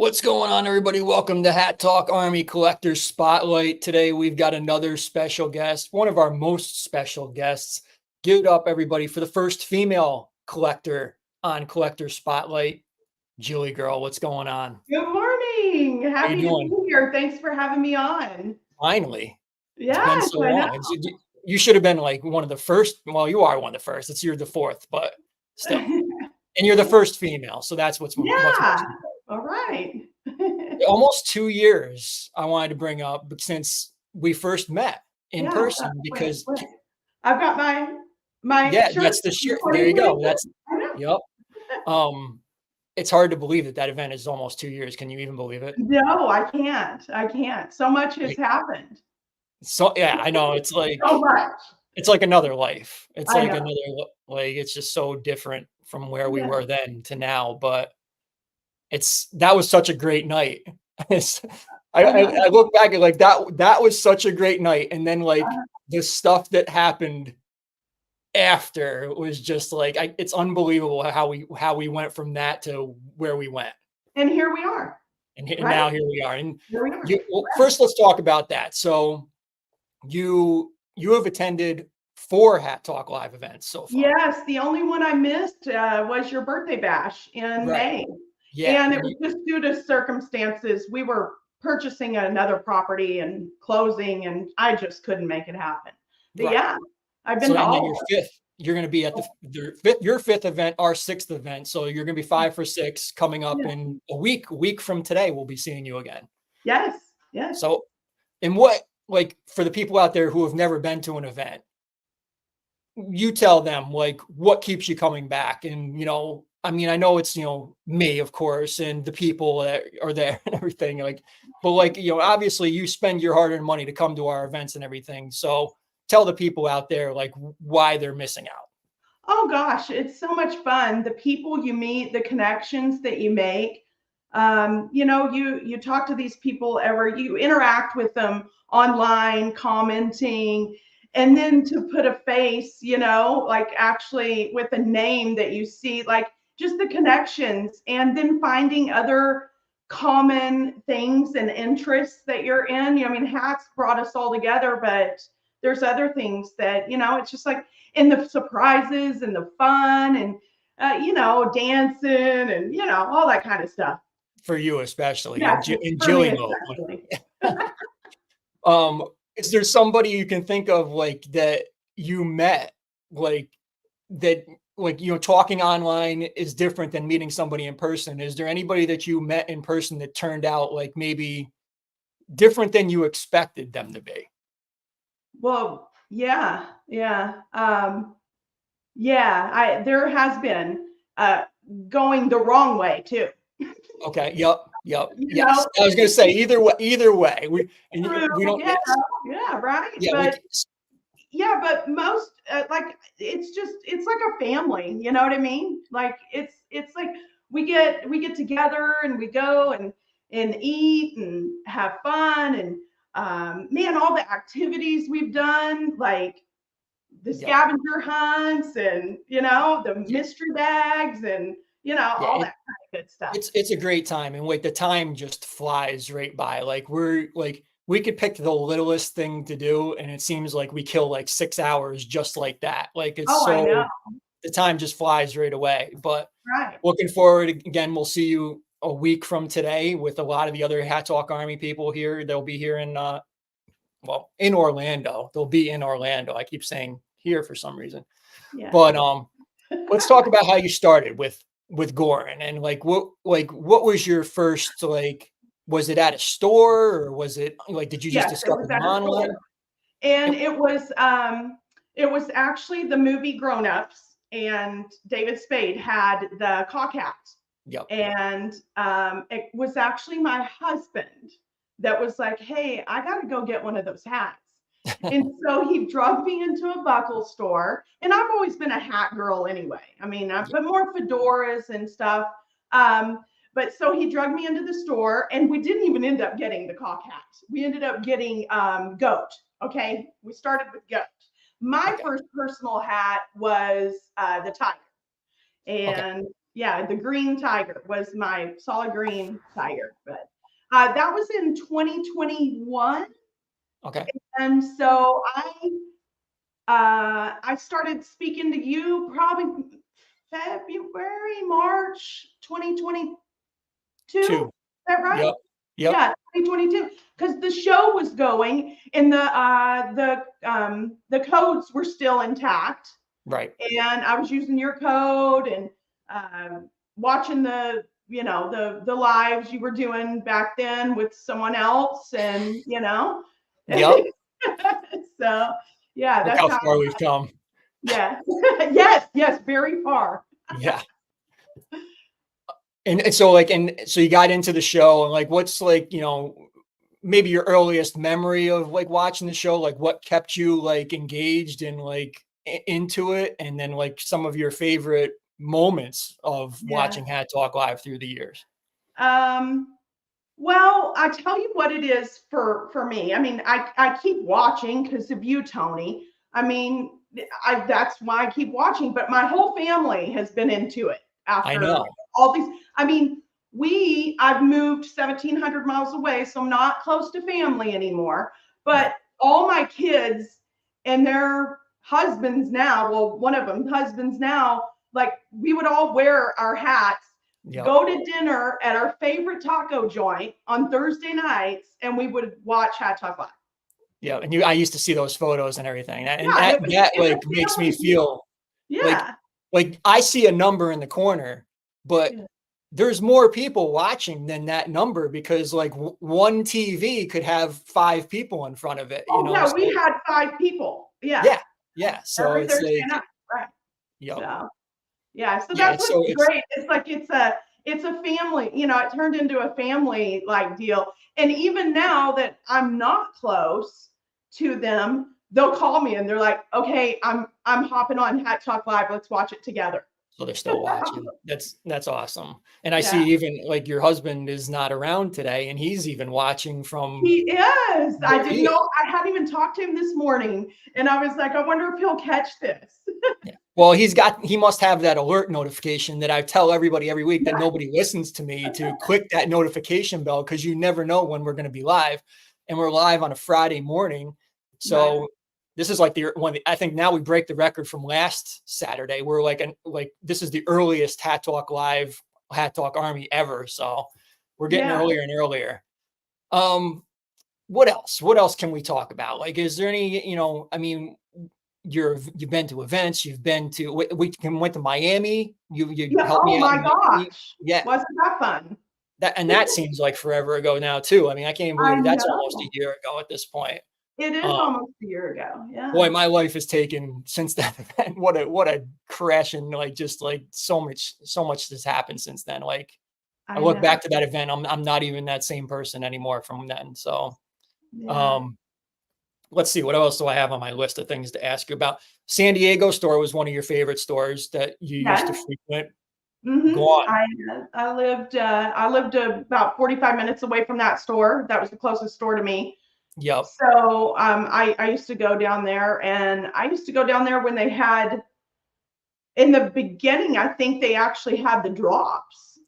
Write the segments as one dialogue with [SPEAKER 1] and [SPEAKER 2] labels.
[SPEAKER 1] What's going on, everybody? Welcome to Hat Talk Army Collectors Spotlight. Today, we've got another special guest, one of our most special guests. Give it up, everybody, for the first female collector on Collector Spotlight, JilleyGirl. What's going on?
[SPEAKER 2] Good morning.
[SPEAKER 1] How you
[SPEAKER 2] Happy to
[SPEAKER 1] doing?
[SPEAKER 2] be here. Thanks for having me on.
[SPEAKER 1] Finally. It's been
[SPEAKER 2] Yes,
[SPEAKER 1] so
[SPEAKER 2] I know.
[SPEAKER 1] long. You should have been like one of the first. Well, you are one of the first. You're the fourth, but still. And you're the first female, so that's what's most
[SPEAKER 2] Yeah.
[SPEAKER 1] important.
[SPEAKER 2] All right.
[SPEAKER 1] Almost 2 years I wanted to bring up since we first met in person because
[SPEAKER 2] wait. I've got my
[SPEAKER 1] yeah,
[SPEAKER 2] shirt.
[SPEAKER 1] that's the shirt. There you go. That's
[SPEAKER 2] I know.
[SPEAKER 1] yep. It's hard to believe that event is almost 2 years. Can you even believe it?
[SPEAKER 2] No, I can't. I can't. So much has happened.
[SPEAKER 1] So yeah, I know. It's like
[SPEAKER 2] So much.
[SPEAKER 1] it's like another life. It's
[SPEAKER 2] I
[SPEAKER 1] like
[SPEAKER 2] know.
[SPEAKER 1] another like it's just so different from where we
[SPEAKER 2] Yeah.
[SPEAKER 1] were then to now. But that was such a great night. I look back at like that was such a great night. And then like the stuff that happened after was just like it's unbelievable how we went from that to where we went.
[SPEAKER 2] And here we are.
[SPEAKER 1] And now here we are. And
[SPEAKER 2] here we are.
[SPEAKER 1] First, let's talk about that. So you have attended 4 Hat Talk Live events so far.
[SPEAKER 2] Yes, the only one I missed was your birthday bash in May.
[SPEAKER 1] Yeah.
[SPEAKER 2] And it was just due to circumstances. We were purchasing another property and closing, and I just couldn't make it happen. But yeah, I've been to all.
[SPEAKER 1] Your fifth. You're going to be at your fifth event, our 6th event. So you're going to be 5 for 6 coming up in a week from today. We'll be seeing you again.
[SPEAKER 2] Yes. Yes.
[SPEAKER 1] So, and what, like, for the people out there who have never been to an event, you tell them like what keeps you coming back. And, I mean, I know it's, me, of course, and the people that are there and everything like, but like, obviously you spend your hard-earned money to come to our events and everything. So tell the people out there, like why they're missing out.
[SPEAKER 2] Oh gosh, it's so much fun. The people you meet, the connections that you make, you talk to these people you interact with them online, commenting, and then to put a face, like actually with a name that you see, like just the connections, and then finding other common things and interests that you're in. I mean, hats brought us all together, but there's other things that, it's just like in the surprises and the fun and, dancing and, all that kind of stuff.
[SPEAKER 1] For you, especially in
[SPEAKER 2] Jilly
[SPEAKER 1] mode. Is there somebody you can think of like that you met, like that, like, talking online is different than meeting somebody in person? Is there anybody that you met in person that turned out like maybe different than you expected them to be?
[SPEAKER 2] Well, yeah. There has been going the wrong way too.
[SPEAKER 1] Okay. Yep. Yes. I was going to say either way. We don't.
[SPEAKER 2] Yeah. Right.
[SPEAKER 1] Yeah.
[SPEAKER 2] But most it's like a family. You know what I mean? Like it's like we get together and we go and eat and have fun and all the activities we've done, like the scavenger hunts and the mystery bags and all that kind of good stuff.
[SPEAKER 1] It's a great time, and like the time just flies right by. Like we could pick the littlest thing to do, and it seems like we kill like 6 hours just like that. Like it's
[SPEAKER 2] I know.
[SPEAKER 1] The time just flies right away. But
[SPEAKER 2] right.
[SPEAKER 1] Looking forward again. We'll see you a week from today with a lot of the other Hat Talk Army people here. They'll be here in Orlando. They'll be in Orlando. I keep saying here for some reason.
[SPEAKER 2] Yeah.
[SPEAKER 1] But let's talk about how you started with Goorin and like what was your first, like, was it at a store or was it like, did you just discover them online?
[SPEAKER 2] And it was actually the movie Grown Ups, and David Spade had the cock hat.
[SPEAKER 1] Yep.
[SPEAKER 2] And it was actually my husband that was like, hey, I got to go get one of those hats. And so he drove me into a buckle store, and I've always been a hat girl anyway. I mean, but more fedoras and stuff. But so he drugged me into the store, and we didn't even end up getting the cock hat. We ended up getting goat. Okay. We started with goat. My first personal hat was the tiger. And Yeah, the green tiger was my solid green tiger. But that was in 2021.
[SPEAKER 1] Okay.
[SPEAKER 2] And so I started speaking to you probably February, March 2022. Is
[SPEAKER 1] Two.
[SPEAKER 2] that right?
[SPEAKER 1] Yep. Yep.
[SPEAKER 2] Yeah, 2022. Because the show was going and the codes were still intact.
[SPEAKER 1] Right.
[SPEAKER 2] And I was using your code and watching the lives you were doing back then with someone else, and
[SPEAKER 1] Yep.
[SPEAKER 2] so yeah,
[SPEAKER 1] Look
[SPEAKER 2] that's
[SPEAKER 1] how
[SPEAKER 2] how.
[SPEAKER 1] far we've come.
[SPEAKER 2] Yeah. Yes, very far.
[SPEAKER 1] Yeah. And so like, and so you got into the show, and like, what's like, maybe your earliest memory of like watching the show, like what kept you like engaged and like into it, and then like some of your favorite moments of
[SPEAKER 2] Yeah.
[SPEAKER 1] watching Hat Talk Live through the years.
[SPEAKER 2] Um, well, I tell you what it is for me. I mean, I keep watching because of you, Tony. I mean, that's why I keep watching. But my whole family has been into it
[SPEAKER 1] I
[SPEAKER 2] after
[SPEAKER 1] know.
[SPEAKER 2] all these. I mean, I've moved 1,700 miles away, so I'm not close to family anymore.
[SPEAKER 1] Yeah.
[SPEAKER 2] But all my kids and their husbands now, well, one of them husbands now, like we would all wear our hats,
[SPEAKER 1] Yep.
[SPEAKER 2] go to dinner at our favorite taco joint on Thursday nights, and we would watch Hat Talk Live.
[SPEAKER 1] Yeah. And I used to see those photos and everything. And
[SPEAKER 2] Yeah,
[SPEAKER 1] that
[SPEAKER 2] it's
[SPEAKER 1] like
[SPEAKER 2] a
[SPEAKER 1] makes me
[SPEAKER 2] family deal.
[SPEAKER 1] feel like,
[SPEAKER 2] Yeah.
[SPEAKER 1] I see a number in the corner, but
[SPEAKER 2] Yeah.
[SPEAKER 1] there's more people watching than that number, because like one TV could have 5 people in front of it,
[SPEAKER 2] Oh yeah, we
[SPEAKER 1] so
[SPEAKER 2] had 5 people. Yeah,
[SPEAKER 1] yeah, yeah, so
[SPEAKER 2] every
[SPEAKER 1] it's
[SPEAKER 2] Thursday
[SPEAKER 1] like,
[SPEAKER 2] night. Right.
[SPEAKER 1] yep,
[SPEAKER 2] So yeah, so
[SPEAKER 1] yeah,
[SPEAKER 2] that's
[SPEAKER 1] and
[SPEAKER 2] what's
[SPEAKER 1] so it's
[SPEAKER 2] great. It's like it's a family. It turned into a family like deal. And even now that I'm not close to them, they'll call me and they're like, "Okay, I'm hopping on Hat Talk Live. Let's watch it together."
[SPEAKER 1] so they're still watching. That's awesome. And I
[SPEAKER 2] Yeah.
[SPEAKER 1] see even like your husband is not around today, and he's even watching from
[SPEAKER 2] He is. I
[SPEAKER 1] where
[SPEAKER 2] didn't
[SPEAKER 1] he is.
[SPEAKER 2] know. I hadn't even talked to him this morning, and I was like, I wonder if he'll catch this.
[SPEAKER 1] Yeah. Well, he must have that alert notification that I tell everybody every week that
[SPEAKER 2] Yeah.
[SPEAKER 1] nobody listens to me to click that notification bell, because you never know when we're going to be live, and we're live on a Friday morning.
[SPEAKER 2] Right.
[SPEAKER 1] So this is like the one. I think now we break the record from last Saturday. We're like this is the earliest Hat Talk Live, Hat Talk Army ever. So we're getting
[SPEAKER 2] Yeah.
[SPEAKER 1] earlier and earlier. Um, what else? What else can we talk about? Like, is there any? I mean, you've been to events, you've been to went to Miami, you
[SPEAKER 2] Yeah.
[SPEAKER 1] helped
[SPEAKER 2] Oh
[SPEAKER 1] me out
[SPEAKER 2] my
[SPEAKER 1] in Miami.
[SPEAKER 2] gosh.
[SPEAKER 1] Yeah,
[SPEAKER 2] Wasn't that fun?
[SPEAKER 1] that seems like forever ago now too. I mean, I can't even
[SPEAKER 2] I
[SPEAKER 1] believe that's almost a
[SPEAKER 2] know.
[SPEAKER 1] year ago at this point.
[SPEAKER 2] It is
[SPEAKER 1] Um,
[SPEAKER 2] almost a year ago.
[SPEAKER 1] boy,
[SPEAKER 2] Yeah.
[SPEAKER 1] my life has taken since that event. What a crash, and like just like so much has happened since then. Like I
[SPEAKER 2] I
[SPEAKER 1] look
[SPEAKER 2] know.
[SPEAKER 1] back to that event, I'm not even that same person anymore from then. So
[SPEAKER 2] Yeah.
[SPEAKER 1] um let's see, what else do I have on my list of things to ask you about? San Diego store was one of your favorite stores that you used to
[SPEAKER 2] Yes.
[SPEAKER 1] frequent. Go
[SPEAKER 2] Mm-hmm.
[SPEAKER 1] on.
[SPEAKER 2] I lived about 45 minutes away from that store. That was the closest store to me.
[SPEAKER 1] Yep.
[SPEAKER 2] So I used to go down there, and I used to go down there when they had, in the beginning, I think they actually had the drops.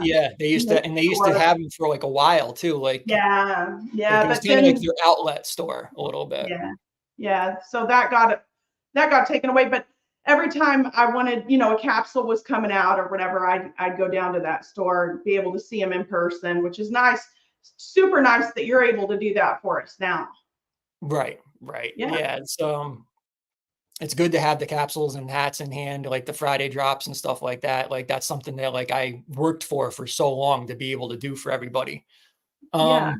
[SPEAKER 1] Yeah, they
[SPEAKER 2] In
[SPEAKER 1] used
[SPEAKER 2] the
[SPEAKER 1] to, and they used to
[SPEAKER 2] store.
[SPEAKER 1] have them for like a while too.
[SPEAKER 2] Yeah,
[SPEAKER 1] Like
[SPEAKER 2] yeah,
[SPEAKER 1] it was
[SPEAKER 2] but
[SPEAKER 1] kind of like
[SPEAKER 2] then
[SPEAKER 1] their outlet store a little bit.
[SPEAKER 2] yeah, yeah. So that got taken away. But every time I wanted, a capsule was coming out or whatever, I'd go down to that store and be able to see them in person, which is nice. Super nice that you're able to do that for us now.
[SPEAKER 1] Right, right.
[SPEAKER 2] Yeah,
[SPEAKER 1] Yeah, it's good to have the capsules and hats in hand, like the Friday drops and stuff like that. Like that's something that like I worked for so long to be able to do for everybody.
[SPEAKER 2] yeah.
[SPEAKER 1] Um,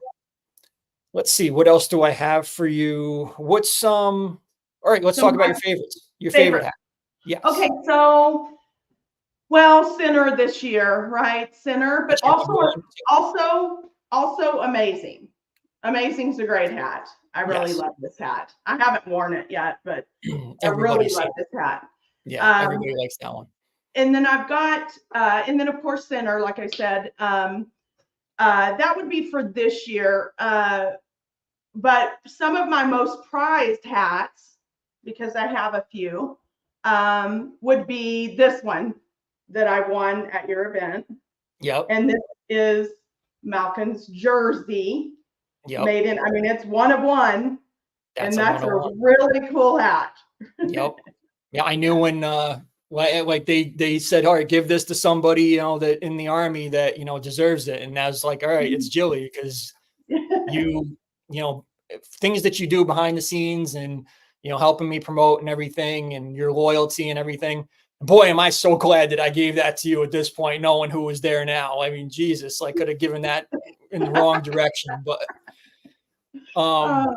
[SPEAKER 1] let's see, what else do I have for you? All right, let's
[SPEAKER 2] So
[SPEAKER 1] talk about
[SPEAKER 2] my
[SPEAKER 1] your favorites. Your favorite
[SPEAKER 2] favorite.
[SPEAKER 1] hat. Yes.
[SPEAKER 2] Okay, so well, Sinner this year, right? Sinner, but
[SPEAKER 1] That's your number one.
[SPEAKER 2] also amazing. Amazing's a great hat. I really
[SPEAKER 1] Yes.
[SPEAKER 2] love this hat. I haven't worn it yet, but I really
[SPEAKER 1] Everybody
[SPEAKER 2] love
[SPEAKER 1] said,
[SPEAKER 2] this hat.
[SPEAKER 1] yeah,
[SPEAKER 2] Um,
[SPEAKER 1] everybody likes that one.
[SPEAKER 2] and then I've got, and then of course Sinner, like I said, that would be for this year. But some of my most prized hats, because I have a few, would be this one. that I won at your event.
[SPEAKER 1] Yep.
[SPEAKER 2] And this is Malkin's jersey
[SPEAKER 1] Yep.
[SPEAKER 2] made in, I mean, it's one of one.
[SPEAKER 1] That's
[SPEAKER 2] And
[SPEAKER 1] a
[SPEAKER 2] that's a
[SPEAKER 1] 101.
[SPEAKER 2] really cool hat.
[SPEAKER 1] Yep. Yeah, I knew when like they said, all right, give this to somebody, you know, that in the army that, you know, deserves it. And I was like, all right, it's Jilly, because you know, things that you do behind the scenes and, you know, helping me promote and everything and your loyalty and everything. Boy, am I so glad that I gave that to you at this point, knowing who was there now. I mean, Jesus, I could have given that in the wrong direction, but
[SPEAKER 2] Uh,
[SPEAKER 1] um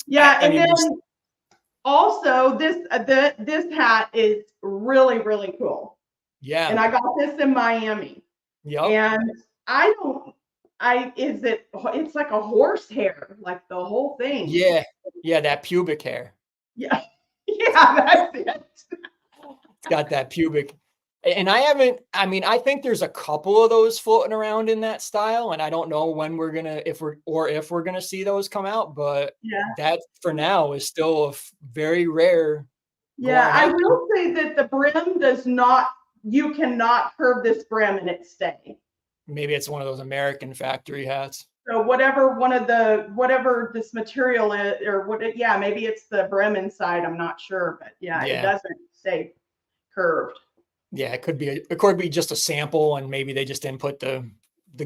[SPEAKER 2] yeah,
[SPEAKER 1] I
[SPEAKER 2] and
[SPEAKER 1] mean,
[SPEAKER 2] then
[SPEAKER 1] there's
[SPEAKER 2] also this hat is really, really cool. And
[SPEAKER 1] yeah.
[SPEAKER 2] I got this in Miami.
[SPEAKER 1] Yep.
[SPEAKER 2] And I don't, it's like a horse hair, like the whole thing.
[SPEAKER 1] Yeah. Yeah, that pubic hair.
[SPEAKER 2] Yeah. Yeah, that's it.
[SPEAKER 1] It's got that pubic. And I mean, I think there's a couple of those floating around in that style. And I don't know when we're gonna, if we're gonna see those come out, but
[SPEAKER 2] Yeah.
[SPEAKER 1] that for now is still a very rare
[SPEAKER 2] Yeah,
[SPEAKER 1] Goorin
[SPEAKER 2] I
[SPEAKER 1] hat.
[SPEAKER 2] will say that the brim does not, you cannot curve this brim and it stay.
[SPEAKER 1] Maybe it's one of those American factory hats.
[SPEAKER 2] So whatever this material is, or yeah, maybe it's the brim inside, I'm not sure, but yeah, it
[SPEAKER 1] Yeah.
[SPEAKER 2] doesn't stay curved.
[SPEAKER 1] Yeah, it could be just a sample and maybe they just didn't put the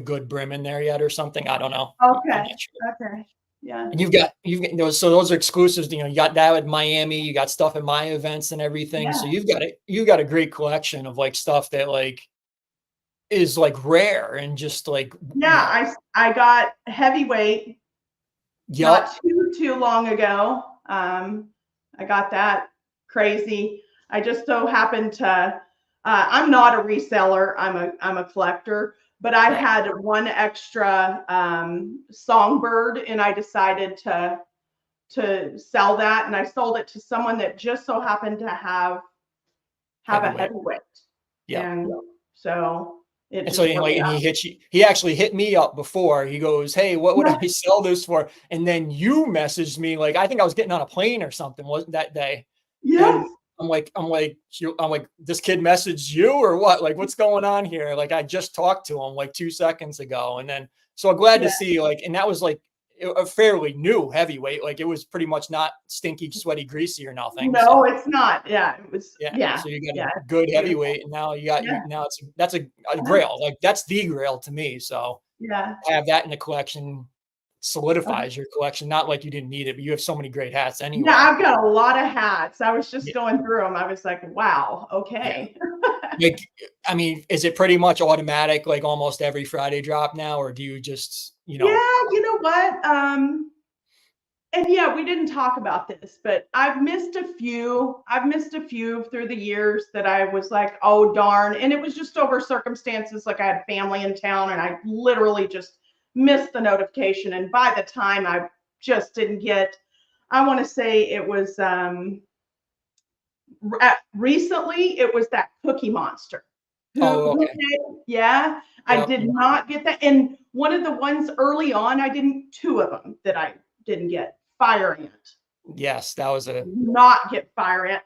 [SPEAKER 1] good brim in there yet or something. I don't know. I'm
[SPEAKER 2] Okay.
[SPEAKER 1] not sure.
[SPEAKER 2] Okay. Yeah.
[SPEAKER 1] And you've got those, so those are exclusives. You know, you got that at Miami, you got stuff at my events and everything. So
[SPEAKER 2] Yeah.
[SPEAKER 1] you've got a great collection of like stuff that like is like rare and just like, you know,
[SPEAKER 2] Yeah, I got heavyweight
[SPEAKER 1] yup.
[SPEAKER 2] not too long ago. I got that crazy. I just so happened to. I'm not a reseller. I'm a collector. But I
[SPEAKER 1] Right.
[SPEAKER 2] had one extra songbird, and I decided to sell that, and I sold it to someone that just so happened to have a
[SPEAKER 1] Heavyweight.
[SPEAKER 2] heavyweight,
[SPEAKER 1] Yep.
[SPEAKER 2] and so it
[SPEAKER 1] And so
[SPEAKER 2] just
[SPEAKER 1] he
[SPEAKER 2] worked
[SPEAKER 1] like, and
[SPEAKER 2] out.
[SPEAKER 1] he actually hit me up before. He goes, "Hey, what would
[SPEAKER 2] Yeah.
[SPEAKER 1] I sell this for?" And then you messaged me, like, I think I was getting on a plane or something, wasn't that day?
[SPEAKER 2] Yes.
[SPEAKER 1] And I'm like, this kid messaged you or what? Like, what's going on here? Like, I just talked to him like 2 seconds ago. And then, so I'm glad to
[SPEAKER 2] Yeah.
[SPEAKER 1] see, like, and that was like a fairly new heavyweight. Like, it was pretty much not stinky, sweaty, greasy or nothing. So,
[SPEAKER 2] No, it's not. Yeah, it was.
[SPEAKER 1] yeah.
[SPEAKER 2] Yeah,
[SPEAKER 1] So you got
[SPEAKER 2] yeah,
[SPEAKER 1] a good
[SPEAKER 2] beautiful.
[SPEAKER 1] heavyweight. And now you got,
[SPEAKER 2] Yeah,
[SPEAKER 1] now that's a
[SPEAKER 2] yeah,
[SPEAKER 1] grail. Like, that's the grail to me. So,
[SPEAKER 2] yeah.
[SPEAKER 1] have that in the collection solidifies your collection. Not like you didn't need it, but you have so many great hats
[SPEAKER 2] Yeah,
[SPEAKER 1] anyway.
[SPEAKER 2] I've got a lot of hats. I was just
[SPEAKER 1] Yeah.
[SPEAKER 2] going through them. I was like, wow,
[SPEAKER 1] Yeah.
[SPEAKER 2] okay.
[SPEAKER 1] Like, I mean, is it pretty much automatic, like almost every Friday drop now, or do you just, you know,
[SPEAKER 2] Yeah, you know what? And yeah, we didn't talk about this, but I've missed a few. I've missed a few through the years that I was like, oh darn. And it was just over circumstances. Like I had family in town and I literally just missed the notification. And by the time I just didn't get, I want to say it was recently it was that Cookie Monster.
[SPEAKER 1] oh,
[SPEAKER 2] Who
[SPEAKER 1] okay.
[SPEAKER 2] did? Yeah, I
[SPEAKER 1] Yep.
[SPEAKER 2] did not get that. And one of the ones early on, I didn't, two of them that I didn't get. Fire Ant.
[SPEAKER 1] Yes, that was a
[SPEAKER 2] Not get Fire Ant.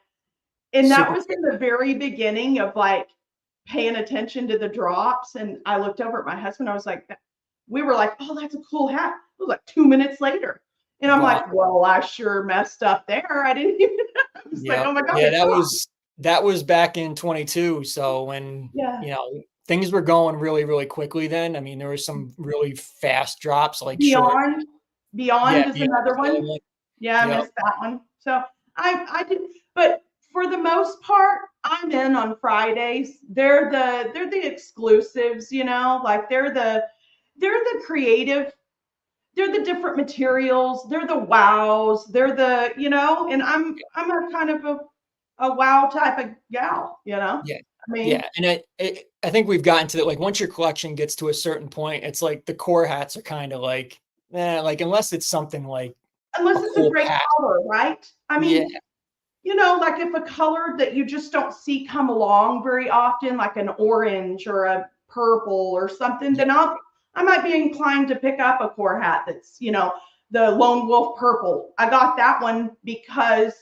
[SPEAKER 2] And that
[SPEAKER 1] super
[SPEAKER 2] was
[SPEAKER 1] quick.
[SPEAKER 2] in the very beginning of like paying attention to the drops. And I looked over at my husband. I was like, we were like, oh, that's a cool hat. It was like 2 minutes later. And I'm
[SPEAKER 1] Gone.
[SPEAKER 2] like, well, I sure messed up there. I didn't even, I was like,
[SPEAKER 1] Yep.
[SPEAKER 2] oh my God,
[SPEAKER 1] Yeah,
[SPEAKER 2] it's gone.
[SPEAKER 1] that was back in 22. So when,
[SPEAKER 2] Yeah.
[SPEAKER 1] you know, things were going really, really quickly then. I mean, there was some really fast drops, like short.
[SPEAKER 2] Beyond.
[SPEAKER 1] Yeah,
[SPEAKER 2] Beyond is
[SPEAKER 1] yeah,
[SPEAKER 2] another
[SPEAKER 1] was the other
[SPEAKER 2] one.
[SPEAKER 1] one.
[SPEAKER 2] Yeah, I
[SPEAKER 1] Yep.
[SPEAKER 2] missed that one. So I did, but for the most part, I'm in on Fridays. They're the exclusives, you know, like they're the creative, they're the different materials, they're the wows, they're the, you know, and I'm a kind of a wow type of gal, you know.
[SPEAKER 1] Yeah.
[SPEAKER 2] I mean,
[SPEAKER 1] Yeah, and I think we've gotten to that, like, once your collection gets to a certain point, it's like the core hats are kinda like, like, unless it's something like
[SPEAKER 2] unless
[SPEAKER 1] a
[SPEAKER 2] it's a
[SPEAKER 1] cool
[SPEAKER 2] great
[SPEAKER 1] pack.
[SPEAKER 2] color, right? I
[SPEAKER 1] Yeah,
[SPEAKER 2] mean, you know, like if a color that you just don't see come along very often, like an orange or a purple or something,
[SPEAKER 1] yeah,
[SPEAKER 2] then I might be inclined to pick up a core hat that's, you know, the lone wolf purple. I got that one because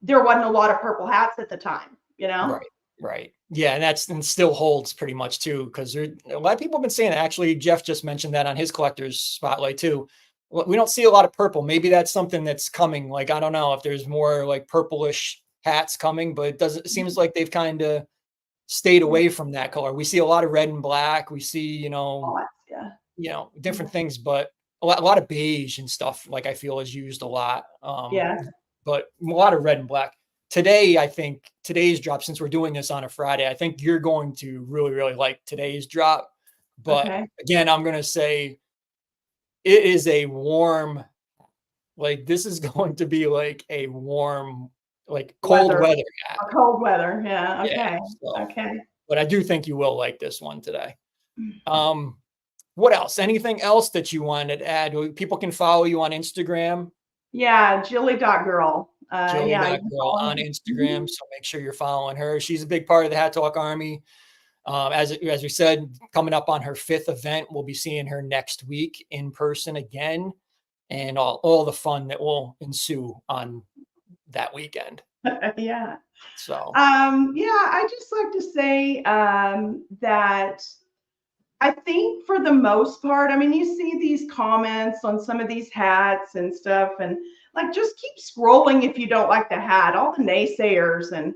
[SPEAKER 2] there wasn't a lot of purple hats at the time, you know?
[SPEAKER 1] right. Right. Yeah, and still holds pretty much too, because a lot of people have been saying that. Actually, Jeff just mentioned that on his collector's spotlight too. We don't see a lot of purple. Maybe that's something that's coming. Like, I don't know if there's more like purplish hats coming, but it seems like they've kind of stayed
[SPEAKER 2] Yeah.
[SPEAKER 1] away from that color. We see a lot of red and black. We see,
[SPEAKER 2] Yeah.
[SPEAKER 1] different things, but a lot of beige and stuff, like I feel is used a lot.
[SPEAKER 2] Yeah.
[SPEAKER 1] But a lot of red and black. Today, I think today's drop, since we're doing this on a Friday, I think you're going to really, really like today's drop. But
[SPEAKER 2] Okay.
[SPEAKER 1] again, I'm going to say it is a warm, like this is going to be like a warm, like cold
[SPEAKER 2] Weather.
[SPEAKER 1] weather hat.
[SPEAKER 2] Cold weather. Yeah.
[SPEAKER 1] Yeah.
[SPEAKER 2] Okay.
[SPEAKER 1] So,
[SPEAKER 2] Okay.
[SPEAKER 1] but I do think you will like this one today. What else? Anything else that you wanted to add? People can follow you on Instagram,
[SPEAKER 2] Yeah. Jilly.girl. Yeah. You can
[SPEAKER 1] Joey.girl
[SPEAKER 2] follow
[SPEAKER 1] on
[SPEAKER 2] me.
[SPEAKER 1] Instagram. So make sure you're following her. She's a big part of the Hat Talk Army. As we said, coming up on her 5th event, we'll be seeing her next week in person again, and all the fun that will ensue on that weekend.
[SPEAKER 2] Yeah.
[SPEAKER 1] So
[SPEAKER 2] Yeah, I just like to say that I think for the most part, I mean, you see these comments on some of these hats and stuff, and like just keep scrolling if you don't like the hat, all the naysayers and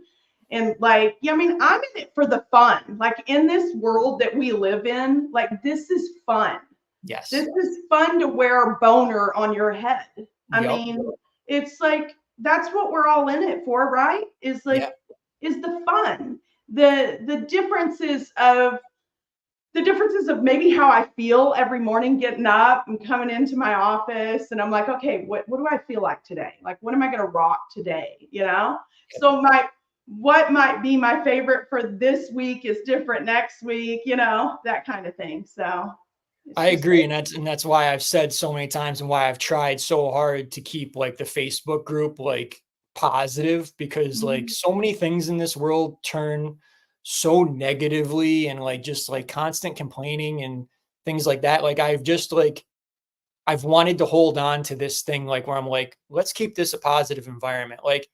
[SPEAKER 2] like, yeah, I mean, I'm in it for the fun. Like in this world that we live in, like this is fun.
[SPEAKER 1] yes,
[SPEAKER 2] This is fun to wear a boner on your head. I
[SPEAKER 1] yep,
[SPEAKER 2] mean, it's like that's what we're all in it for, right? Is like
[SPEAKER 1] yep,
[SPEAKER 2] is the fun. The differences of maybe how I feel every morning getting up and coming into my office and I'm like, okay, what do I feel like today? Like what am I going to rock today,
[SPEAKER 1] yep.
[SPEAKER 2] So what might be my favorite for this week is different next week, that kind of thing. So
[SPEAKER 1] I agree, and that's why I've said so many times and why I've tried so hard to keep like the Facebook group like positive, because like so many things in this world turn so negatively, and like just like constant complaining and things like that. Like I've wanted to hold on to this thing, like where I'm like, let's keep this a positive environment. Like,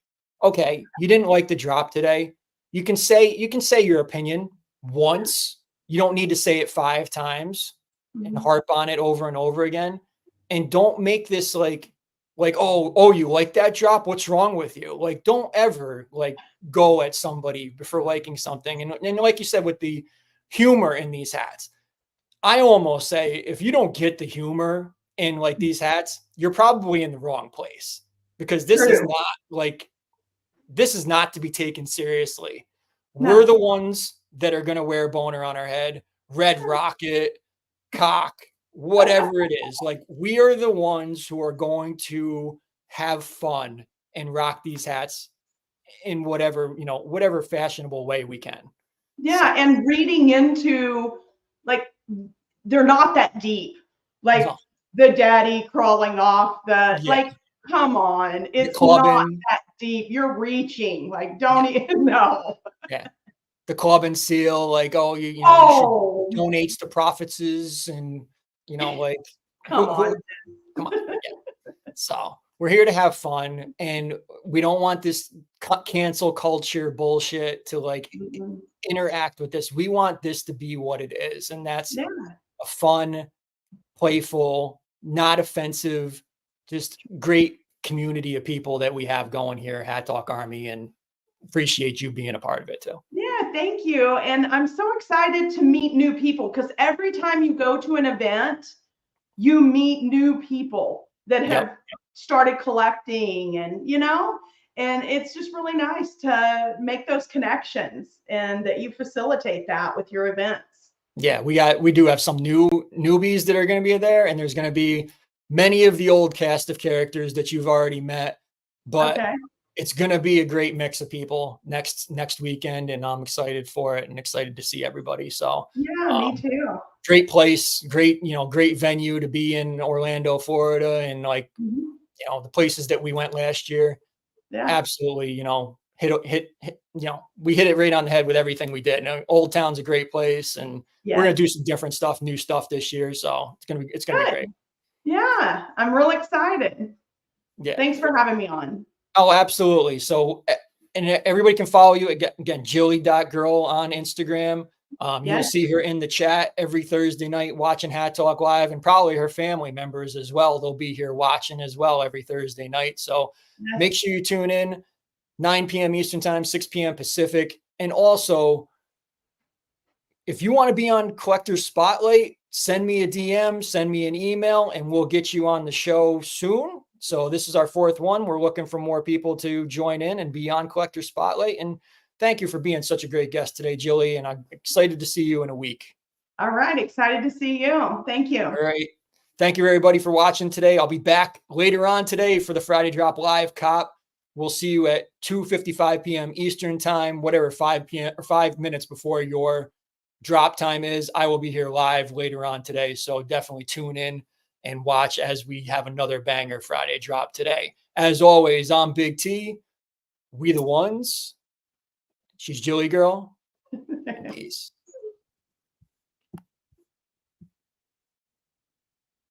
[SPEAKER 1] okay, you didn't like the drop today. You can say your opinion once. You don't need to say it 5 times and harp on it over and over again. And don't make this like, oh, you like that drop? What's wrong with you? Like, don't ever like go at somebody for liking something. And like you said, with the humor in these hats, I almost say if you don't get the humor in like these hats, you're probably in the wrong place, because
[SPEAKER 2] true.
[SPEAKER 1] this is not to be taken seriously. We're
[SPEAKER 2] No.
[SPEAKER 1] the ones that are going to wear boner on our head, red rocket, cock, whatever it is. Like, we are the ones who are going to have fun and rock these hats in whatever fashionable way we can.
[SPEAKER 2] Yeah,
[SPEAKER 1] So,
[SPEAKER 2] and reading into like they're not that deep. Like
[SPEAKER 1] no,
[SPEAKER 2] the daddy crawling off the
[SPEAKER 1] yeah,
[SPEAKER 2] like come on,
[SPEAKER 1] the
[SPEAKER 2] it's not
[SPEAKER 1] clubbing,
[SPEAKER 2] that deep. You're reaching. Like
[SPEAKER 1] yeah,
[SPEAKER 2] don't even know.
[SPEAKER 1] yeah, the club and seal, like, oh, you should
[SPEAKER 2] Oh,
[SPEAKER 1] donate to profits, and like
[SPEAKER 2] come
[SPEAKER 1] who
[SPEAKER 2] on.
[SPEAKER 1] come on. Yeah. So we're here to have fun, and we don't want this cancel culture bullshit to like
[SPEAKER 2] Mhm.
[SPEAKER 1] interact with this. We want this to be what it is, and that's
[SPEAKER 2] Yeah.
[SPEAKER 1] a fun, playful, not offensive, just great community of people that we have going here, Hat Talk Army, and appreciate you being a part of it too.
[SPEAKER 2] Yeah, thank you. And I'm so excited to meet new people because every time you go to an event, you meet new people that
[SPEAKER 1] Yep.
[SPEAKER 2] have started collecting and it's just really nice to make those connections and that you facilitate that with your events.
[SPEAKER 1] Yeah, we do have some newbies that are going to be there, and there's going to be many of the old cast of characters that you've already met, but
[SPEAKER 2] Okay.
[SPEAKER 1] it's going to be a great mix of people next weekend, and I'm excited for it and excited to see everybody. So,
[SPEAKER 2] Yeah, me
[SPEAKER 1] um,
[SPEAKER 2] too.
[SPEAKER 1] great place, great venue to be in Orlando, Florida, and like,
[SPEAKER 2] Mhm.
[SPEAKER 1] the places that we went last year.
[SPEAKER 2] Yeah.
[SPEAKER 1] Absolutely, hit, we hit it right on the head with everything we did. Old Town's a great place, and we're gonna
[SPEAKER 2] Yes.
[SPEAKER 1] do some different stuff, new stuff this year. So it's gonna be great.
[SPEAKER 2] Good. Yeah, I'm real excited.
[SPEAKER 1] Yeah.
[SPEAKER 2] Thanks for having me on.
[SPEAKER 1] Oh, absolutely. So and everybody can follow you again, Jilly.girl on Instagram. You'll
[SPEAKER 2] Yes.
[SPEAKER 1] see her in the chat every Thursday night watching Hat Talk Live, and probably her family members as well. They'll be here watching as well every Thursday night. So
[SPEAKER 2] Yes.
[SPEAKER 1] make sure you tune in 9 p.m. Eastern time, 6 p.m. Pacific. And also, if you want to be on Collector Spotlight, send me a DM, send me an email, and we'll get you on the show soon. So this is our 4th one. We're looking for more people to join in and be on Collector Spotlight. And thank you for being such a great guest today, Jilly. And I'm excited to see you in a week.
[SPEAKER 2] All right. Excited to see you. Thank you.
[SPEAKER 1] All right. Thank you, everybody, for watching today. I'll be back later on today for the Friday Drop Live Cop. We'll see you at 2:55 p.m. Eastern time, whatever 5 p.m. or 5 minutes before your drop time is. I will be here live later on today. So definitely tune in and watch as we have another banger Friday drop today. As always, I'm Big T. We the ones. She's JilleyGirl. Peace.